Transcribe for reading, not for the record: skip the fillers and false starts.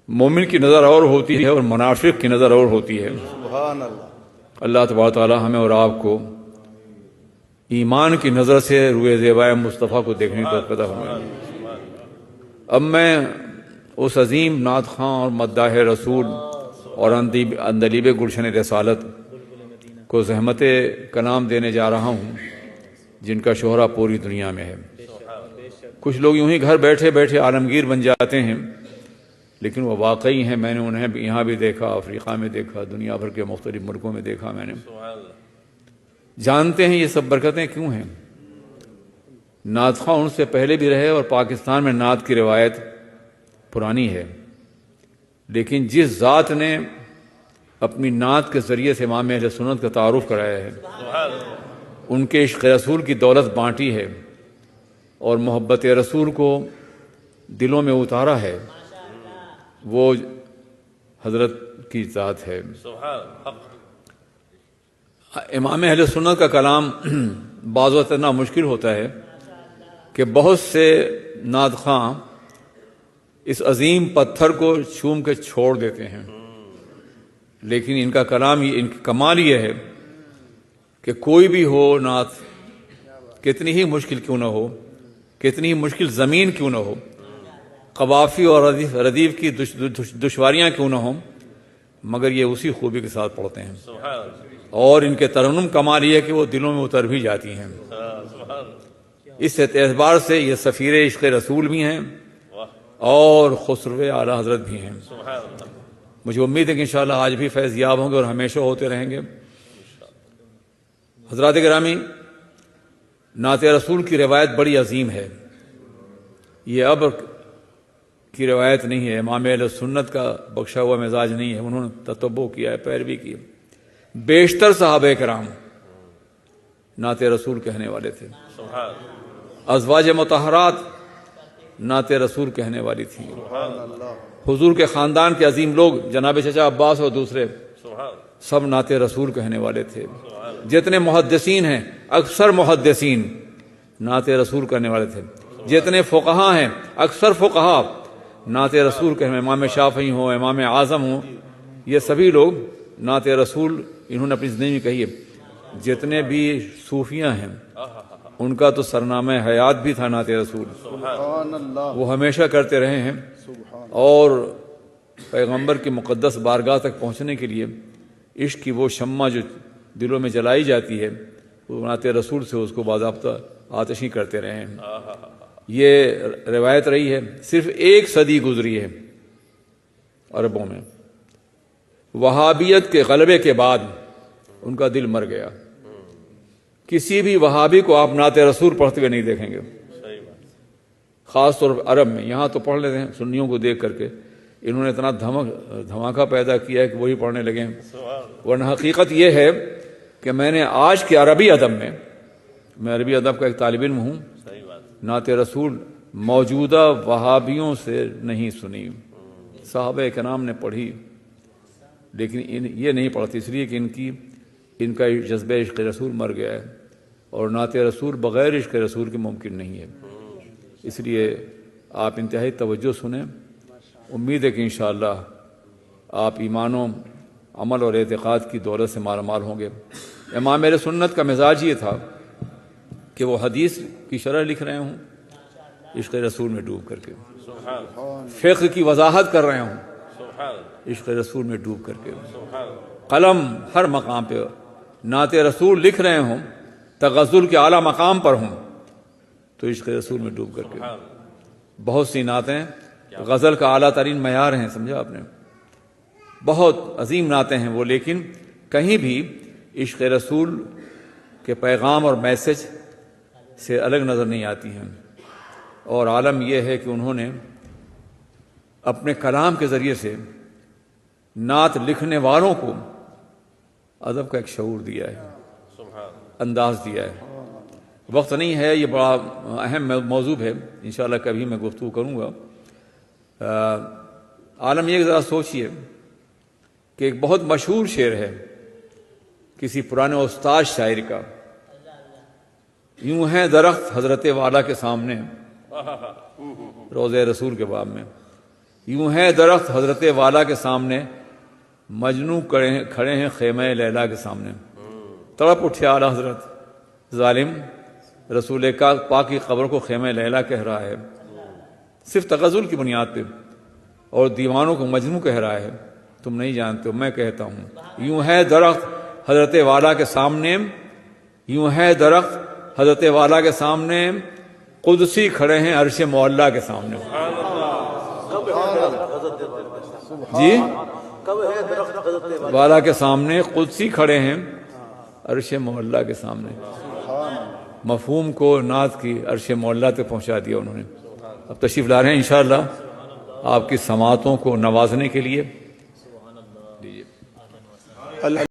مومن کی نظر اور ہوتی ہے اور منافق کی نظر اور ہوتی ہے۔ سبحان اللہ۔ اللہ تبارک تعالی ہمیں اور آپ کو ایمان کی نظر سے روئے زیبائے مصطفیٰ کو دیکھنے کی توفیق عطا فرمائے۔ اب میں اس عظیم نعت خواں اور مداح رسول اور اندلیب گلشن رسالت کو زحمت کلام دینے جا رہا ہوں، جن کا شہرہ پوری دنیا میں ہے۔ کچھ لوگ یوں ہی گھر بیٹھے بیٹھے عالمگیر بن جاتے ہیں، لیکن وہ واقعی ہیں۔ میں نے انہیں یہاں بھی دیکھا، افریقہ میں دیکھا، دنیا بھر کے مختلف ملکوں میں دیکھا میں نے۔ جانتے ہیں یہ سب برکتیں کیوں ہیں؟ نعت خواں ان سے پہلے بھی رہے اور پاکستان میں نعت کی روایت پرانی ہے، لیکن جس ذات نے اپنی نعت کے ذریعے سے امام اہل سنت کا تعارف کرایا ہے، ان کے عشق رسول کی دولت بانٹی ہے اور محبت رسول کو دلوں میں اتارا ہے، وہ حضرت کی ذات ہے۔ امام اہل سنت کا کلام بعض وقت اتنا مشکل ہوتا ہے کہ بہت سے نعت خواں اس عظیم پتھر کو چوم کے چھوڑ دیتے ہیں، لیکن ان کا کلام ان کی کمال یہ ہے کہ کوئی بھی ہو نعت، کتنی ہی مشکل کیوں نہ ہو، کتنی ہی مشکل زمین کیوں نہ ہو، قوافی اور ردیف کی دشواریاں کیوں نہ ہوں، مگر یہ اسی خوبی کے ساتھ پڑھتے ہیں، اور ان کے ترنم کمال یہ ہے کہ وہ دلوں میں اتر بھی جاتی ہیں۔ اس اعتبار سے یہ سفیر عشق رسول بھی ہیں اور خسرو اعلیٰ حضرت بھی ہیں۔ مجھے امید ہے کہ انشاءاللہ آج بھی فیض یاب ہوں گے اور ہمیشہ ہوتے رہیں گے۔ حضرات گرامی، نعت رسول کی روایت بڑی عظیم ہے، یہ اب کی روایت نہیں ہے، امام اہل سنت کا بخشا ہوا مزاج نہیں ہے، انہوں نے تتبع کیا ہے، پیروی کی ہے۔ بیشتر صحابہ کرام نعت رسول کہنے والے تھے، ازواج مطہرات نعت رسول کہنے والی تھیں، حضور کے خاندان کے عظیم لوگ جناب چچا عباس اور دوسرے سب نعت رسول کہنے والے تھے۔ جتنے محدثین ہیں اکثر محدثین نعت رسول کہنے والے تھے، جتنے فقہا ہیں اکثر فقہا نعت رسول کہنے، امام شافعی ہوں، امام اعظم ہوں، یہ سبھی لوگ نعت رسول انہوں نے اپنی زندگی میں کہی ہے۔ جتنے بھی صوفیاں ہیں ان کا تو سرنامہ حیات بھی تھا نعت رسول، وہ ہمیشہ کرتے رہے ہیں، اور پیغمبر کی مقدس بارگاہ تک پہنچنے کے لیے عشق کی وہ شمع جو دلوں میں جلائی جاتی ہے، وہ نعت رسول سے اس کو باضابطہ آتشی کرتے رہے ہیں۔ یہ روایت رہی ہے، صرف ایک صدی گزری ہے عربوں میں، وہابیت کے غلبے کے بعد ان کا دل مر گیا۔ کسی بھی وہابی کو آپ نعت رسول پڑھتے ہوئے نہیں دیکھیں گے، خاص طور پر عرب میں۔ یہاں تو پڑھ لیتے ہیں سنیوں کو دیکھ کر کے، انہوں نے اتنا دھماکہ پیدا کیا ہے کہ وہی پڑھنے لگے ہیں، ورنہ حقیقت یہ ہے کہ میں نے آج کے عربی ادب میں عربی ادب کا ایک طالب علم ہوں، نعت رسول موجودہ وہابیوں سے نہیں سنی۔ صحابہ کرام نے پڑھی، لیکن یہ نہیں پڑھتی، اس لیے کہ ان کا جذبہ عشق رسول مر گیا ہے، اور نعت رسول بغیر عشق رسول کے ممکن نہیں ہے۔ اس لیے آپ انتہائی توجہ سنیں، امید ہے کہ انشاءاللہ آپ ایمان و عمل اور اعتقاد کی دولت سے مالا مال ہوں گے۔ امام اہل سنت کا مزاج یہ تھا کہ وہ حدیث کی شرح لکھ رہے ہوں عشق رسول میں ڈوب کر کے، فقہ کی وضاحت کر رہے ہوں عشق رسول میں ڈوب کر کے، قلم ہر مقام پہ نعت رسول لکھ رہے ہوں، تغزل کے اعلیٰ مقام پر ہوں تو عشق رسول میں ڈوب کر کے۔ بہت سی نعتیں غزل کا اعلیٰ ترین معیار ہیں، سمجھا آپ نے، بہت عظیم نعتیں ہیں وہ، لیکن کہیں بھی عشق رسول کے پیغام اور میسج سے الگ نظر نہیں آتی ہیں۔ اور عالم یہ ہے کہ انہوں نے اپنے کلام کے ذریعے سے نعت لکھنے والوں کو ادب کا ایک شعور دیا ہے، انداز دیا ہے۔ وقت نہیں ہے، یہ بڑا اہم موضوع ہے، انشاءاللہ کبھی میں گفتگو کروں گا۔ عالم یہ ذرا سوچئے کہ ایک بہت مشہور شعر ہے کسی پرانے استاد شاعر کا، یوں ہے درخت حضرت والا کے سامنے، روضہ رسول کے باب میں، یوں ہے درخت حضرت والا کے سامنے، مجنوں کھڑے ہیں خیمہ لیلا کے سامنے۔ تڑپ اٹھے اعلیٰ حضرت، ظالم رسول پاک کی قبر کو خیمہ لیلا کہہ رہا ہے، صرف تغزل کی بنیاد پہ، اور دیوانوں کو مجنوں کہہ رہا ہے۔ تم نہیں جانتے ہو، میں کہتا ہوں۔ یوں ہے درخت حضرت والا کے سامنے، یوں ہے درخت حضرت والا کے سامنے، قدسی کھڑے ہیں عرش معلیٰ کے سامنے۔ جی والا کے سامنے قدسی کھڑے ہیں عرش معلیٰ کے سامنے۔ مفہوم کو نعت کی عرش معلیٰ تک پہنچا دیا انہوں نے۔ اب تشریف لا رہے ہیں انشاءاللہ آپ کی سماعتوں کو نوازنے کے لیے۔